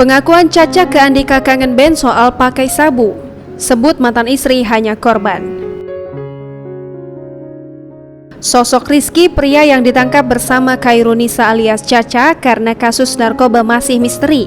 Pengakuan Caca ke Andika kangen band soal pakai sabu. Sebut mantan istri hanya korban. Sosok Rizky, pria yang ditangkap bersama Khairunisa alias Caca karena kasus narkoba masih misteri.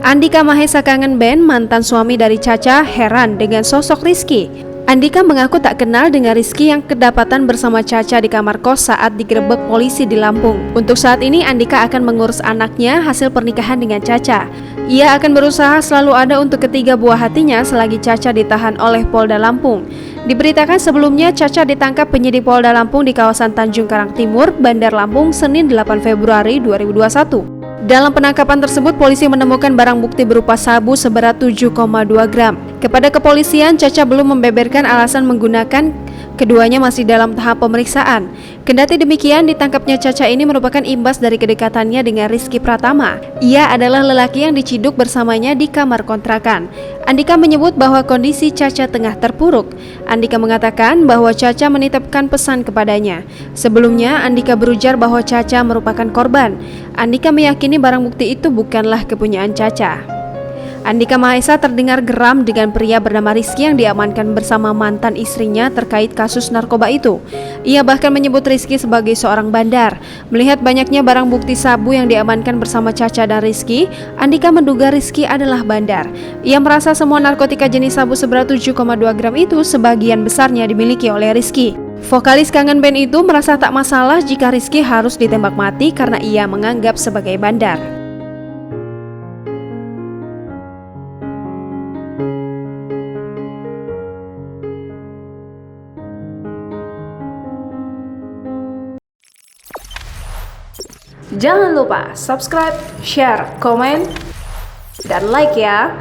Andika Mahesa kangen band, mantan suami dari Caca, heran dengan sosok Rizky. Andika mengaku tak kenal dengan Rizky yang kedapatan bersama Caca di kamar kos saat digerebek polisi di Lampung. Untuk saat ini Andika akan mengurus anaknya hasil pernikahan dengan Caca. Ia akan berusaha selalu ada untuk ketiga buah hatinya selagi Caca ditahan oleh Polda Lampung. Diberitakan sebelumnya Caca ditangkap penyidik Polda Lampung di kawasan Tanjung Karang Timur, Bandar Lampung, Senin 8 Februari 2021. Dalam penangkapan tersebut, polisi menemukan barang bukti berupa sabu seberat 7,2 gram. Kepada kepolisian, Caca belum membeberkan alasan menggunakan, keduanya masih dalam tahap pemeriksaan. Kendati demikian, ditangkapnya Caca ini merupakan imbas dari kedekatannya dengan Rizky Pratama. Ia adalah lelaki yang diciduk bersamanya di kamar kontrakan. Andika menyebut bahwa kondisi Caca tengah terpuruk. Andika mengatakan bahwa Caca menitipkan pesan kepadanya. Sebelumnya, Andika berujar bahwa Caca merupakan korban. Andika meyakini barang bukti itu bukanlah kepunyaan Caca. Andika Mahesa terdengar geram dengan pria bernama Rizky yang diamankan bersama mantan istrinya terkait kasus narkoba itu. Ia bahkan menyebut Rizky sebagai seorang bandar. Melihat banyaknya barang bukti sabu yang diamankan bersama Caca dan Rizky, Andika menduga Rizky adalah bandar. Ia merasa semua narkotika jenis sabu seberat 7,2 gram itu sebagian besarnya dimiliki oleh Rizky. Vokalis kangen band itu merasa tak masalah jika Rizky harus ditembak mati karena ia menganggap sebagai bandar. Jangan lupa subscribe, share, komen, dan like ya.